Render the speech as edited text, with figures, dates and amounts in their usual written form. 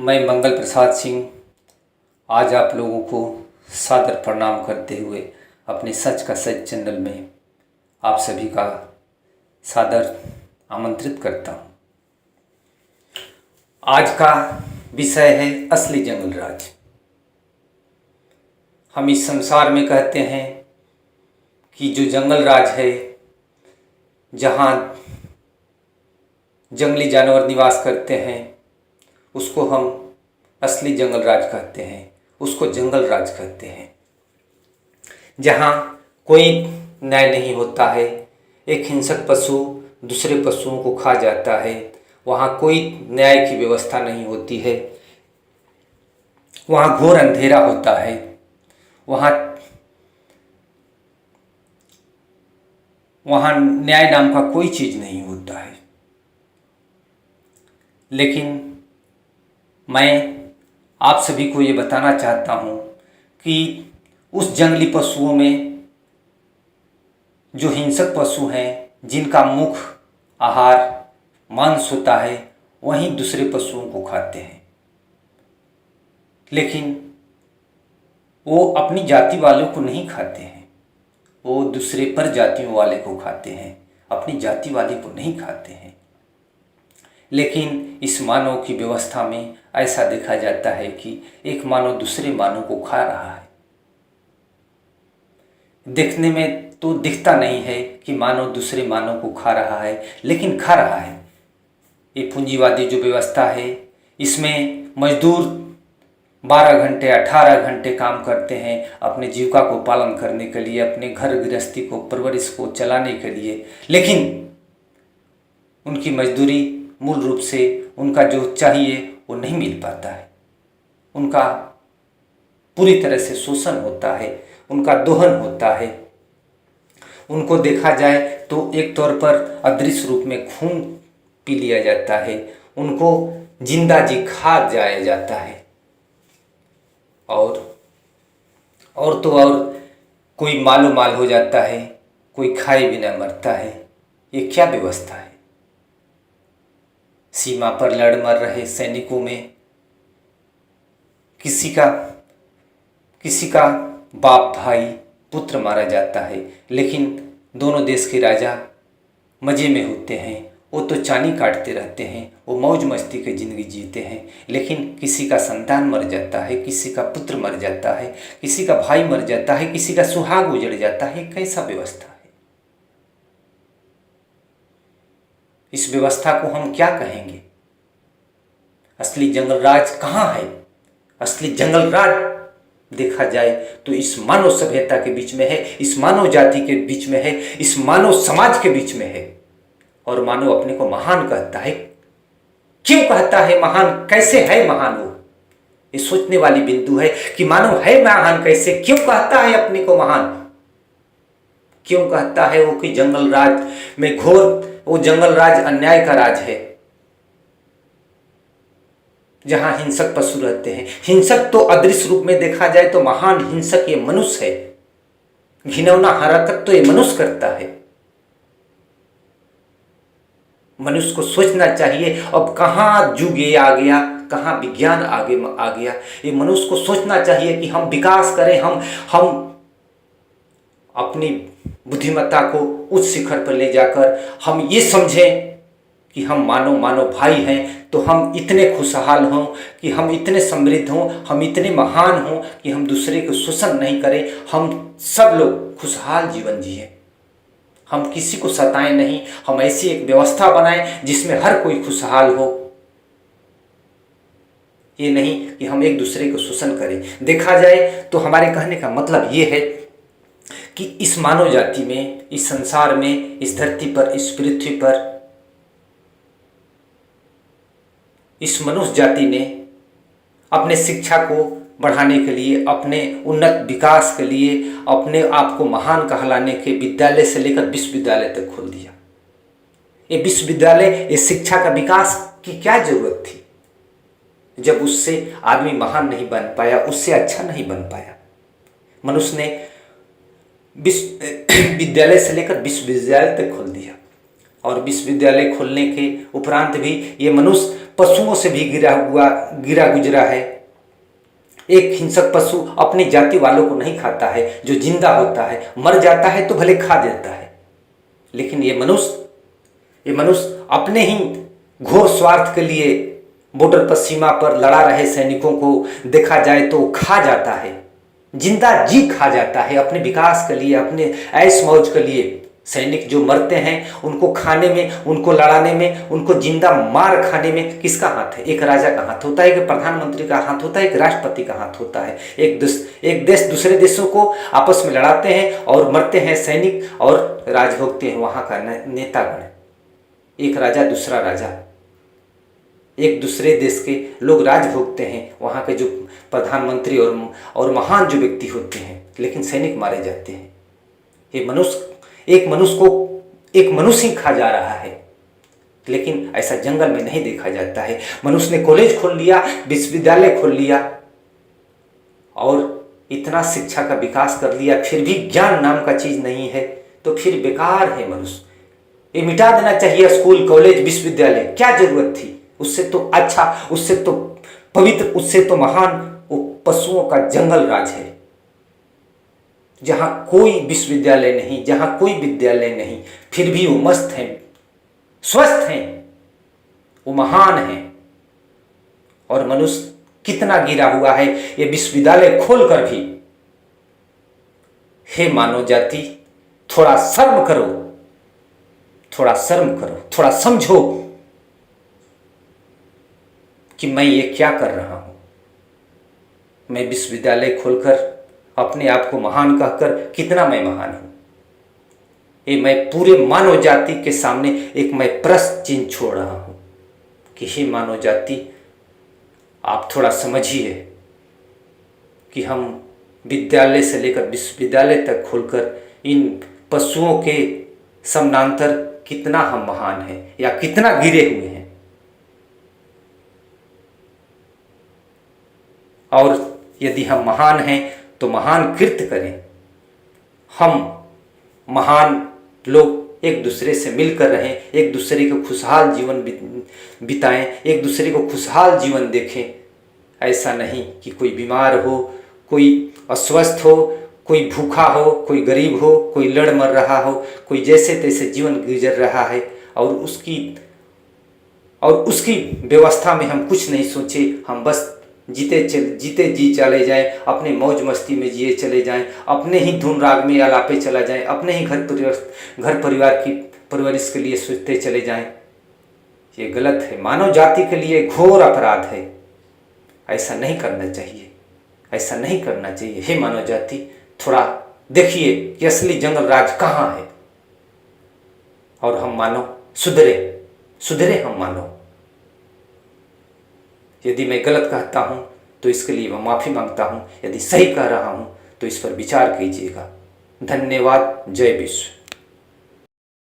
मैं मंगल प्रसाद सिंह आज आप लोगों को सादर प्रणाम करते हुए अपने सच का सच चैनल में आप सभी का सादर आमंत्रित करता हूँ। आज का विषय है असली जंगल राज। हम इस संसार में कहते हैं कि जो जंगल राज है, जहाँ जंगली जानवर निवास करते हैं, उसको हम असली जंगल राज कहते हैं, उसको जंगल राज कहते हैं। जहाँ कोई न्याय नहीं होता है, एक हिंसक पशु दूसरे पशुओं को खा जाता है, वहाँ कोई न्याय की व्यवस्था नहीं होती है, वहाँ घोर अंधेरा होता है, वहाँ न्याय नाम का कोई चीज़ नहीं होता है। लेकिन मैं आप सभी को ये बताना चाहता हूँ कि उस जंगली पशुओं में जो हिंसक पशु हैं, जिनका मुख्य आहार मांस होता है, वहीं दूसरे पशुओं को खाते हैं। लेकिन वो अपनी जाति वालों को नहीं खाते हैं, वो दूसरे पर जातियों वाले को खाते हैं, अपनी जाति वाले को नहीं खाते हैं। लेकिन इस मानव की व्यवस्था में ऐसा देखा जाता है कि एक मानव दूसरे मानव को खा रहा है। देखने में तो दिखता नहीं है कि मानव दूसरे मानव को खा रहा है, लेकिन खा रहा है। ये पूंजीवादी जो व्यवस्था है, इसमें मजदूर 12 घंटे 18 घंटे काम करते हैं अपने जीविका को पालन करने के लिए, अपने घर गृहस्थी को परवरिश को चलाने के लिए। लेकिन उनकी मजदूरी मूल रूप से उनका जो चाहिए वो नहीं मिल पाता है। उनका पूरी तरह से शोषण होता है, उनका दोहन होता है। उनको देखा जाए तो एक तौर पर अदृश्य रूप में खून पी लिया जाता है, उनको जिंदा जी खा जाया जाता है। और तो और कोई मालो माल हो जाता है, कोई खाए बिना मरता है। ये क्या व्यवस्था है? सीमा पर लड़ मर रहे सैनिकों में किसी का बाप भाई पुत्र मारा जाता है, लेकिन दोनों देश के राजा मज़े में होते हैं। वो तो चानी काटते रहते हैं, वो मौज मस्ती की ज़िंदगी जीते हैं। लेकिन किसी का संतान मर जाता है, किसी का पुत्र मर जाता है, किसी का भाई मर जाता है, किसी का सुहाग उजड़ जाता है। कैसा व्यवस्था है? इस व्यवस्था को हम क्या कहेंगे? असली जंगल राज कहाँ है? असली जंगल राज देखा जाए तो इस मानव सभ्यता के बीच में है, इस मानव जाति के बीच में है, इस मानव समाज के बीच में है। और मानव अपने को महान कहता है। क्यों कहता है महान? कैसे है महान वो? ये सोचने वाली बिंदु है कि मानव है महान कैसे? क्यों कहता है अपने को महान? क्यों कहता है वो कि जंगल राज में वो जंगल राज अन्याय का राज है, जहां हिंसक पशु रहते हैं। हिंसक तो अदृश्य रूप में देखा जाए तो महान हिंसक ये मनुष्य है। घिनौना हरकत तो ये मनुष्य करता है। मनुष्य को सोचना चाहिए, अब कहाँ युग ये आ गया, कहाँ विज्ञान आगे आ गया। ये मनुष्य को सोचना चाहिए कि हम विकास करें, हम अपनी बुद्धिमत्ता को उच्च शिखर पर ले जाकर हम ये समझें कि हम मानव भाई हैं, तो हम इतने खुशहाल हों, कि हम इतने समृद्ध हों, हम इतने महान हों कि हम दूसरे को शोषण नहीं करें। हम सब लोग खुशहाल जीवन जिए, हम किसी को सताएं नहीं। हम ऐसी एक व्यवस्था बनाएं जिसमें हर कोई खुशहाल हो। ये नहीं कि हम एक दूसरे को शोषण करें। देखा जाए तो हमारे कहने का मतलब ये है कि इस मानव जाति में, इस संसार में, इस धरती पर, इस पृथ्वी पर, इस मनुष्य जाति ने अपने शिक्षा को बढ़ाने के लिए, अपने उन्नत विकास के लिए, अपने आप को महान कहलाने के विद्यालय से लेकर विश्वविद्यालय तक खोल दिया। ये विश्वविद्यालय, ये शिक्षा का विकास की क्या जरूरत थी, जब उससे आदमी महान नहीं बन पाया, उससे अच्छा नहीं बन पाया। मनुष्य ने विद्यालय से लेकर विश्वविद्यालय तक खोल दिया। और विश्वविद्यालय खोलने के उपरांत भी ये मनुष्य पशुओं से भी गिरा गुजरा है। एक हिंसक पशु अपनी जाति वालों को नहीं खाता है, जो जिंदा होता है मर जाता है तो भले खा देता है, लेकिन ये मनुष्य अपने ही घोर स्वार्थ के लिए बॉर्डर पर सीमा पर लड़ा रहे सैनिकों को देखा जाए तो खा जाता है, जिंदा जी खा जाता है अपने विकास के लिए, अपने ऐश मौज के लिए। सैनिक जो मरते हैं उनको खाने में, उनको लड़ाने में, उनको जिंदा मार खाने में किसका हाथ है? एक राजा का हाथ होता है, एक प्रधानमंत्री का हाथ होता है, एक राष्ट्रपति का हाथ होता है। एक देश दूसरे देशों को आपस में लड़ाते हैं और मरते हैं सैनिक और राज भोगते हैं वहाँ का नेतागण। एक राजा दूसरा राजा, एक दूसरे देश के लोग राज भोगते हैं, वहाँ के जो प्रधानमंत्री और महान जो व्यक्ति होते हैं, लेकिन सैनिक मारे जाते हैं। ये एक मनुष्य ही खा जा रहा है, लेकिन ऐसा जंगल में नहीं देखा जाता है। मनुष्य ने कॉलेज खोल लिया, विश्वविद्यालय खोल लिया और इतना शिक्षा का विकास कर लिया, फिर भी ज्ञान नाम का चीज नहीं है, तो फिर बेकार है मनुष्य। ये मिटा देना चाहिए स्कूल, कॉलेज, विश्वविद्यालय। क्या जरूरत थी? उससे तो अच्छा, उससे तो पवित्र, उससे तो महान वो पशुओं का जंगल राज है, जहां कोई विश्वविद्यालय नहीं, जहां कोई विद्यालय नहीं, फिर भी वो मस्त हैं, स्वस्थ हैं, वो महान हैं। और मनुष्य कितना गिरा हुआ है ये विश्वविद्यालय खोलकर भी। हे मानव जाति, थोड़ा शर्म करो, थोड़ा शर्म करो, थोड़ा समझो कि मैं ये क्या कर रहा हूं। मैं विश्वविद्यालय खोलकर अपने आप को महान कहकर कितना मैं महान हूं, ये मैं पूरे मानव जाति के सामने एक मैं प्रश्न चिन्ह छोड़ रहा हूं कि हे मानव जाति, आप थोड़ा समझिए कि हम विद्यालय से लेकर विश्वविद्यालय तक खोलकर इन पशुओं के समानांतर कितना हम महान हैं या कितना गिरे हुए हैं। और यदि हम महान हैं तो महान कृत्य करें। हम महान लोग एक दूसरे से मिलकर रहें, एक दूसरे को खुशहाल जीवन बिताएं, एक दूसरे को खुशहाल जीवन देखें। ऐसा नहीं कि कोई बीमार हो, कोई अस्वस्थ हो, कोई भूखा हो, कोई गरीब हो, कोई लड़ मर रहा हो, कोई जैसे तैसे जीवन गुजर रहा है और उसकी व्यवस्था में हम कुछ नहीं सोचे। हम बस जीते जी चले जाएं, अपने मौज मस्ती में जिए चले जाएं, अपने ही धुन राग में आलापे चला जाएं, अपने ही घर परिवार की परवरिश के लिए सोचते चले जाएं। ये गलत है, मानव जाति के लिए घोर अपराध है। ऐसा नहीं करना चाहिए, ऐसा नहीं करना चाहिए। हे मानव जाति, थोड़ा देखिए कि असली जंगल राज कहाँ है और हम मानव सुधरे हम मानव। यदि मैं गलत कहता हूं तो इसके लिए मैं माफ़ी मांगता हूं, यदि सही कह रहा हूं तो इस पर विचार कीजिएगा। धन्यवाद। जय विश्व।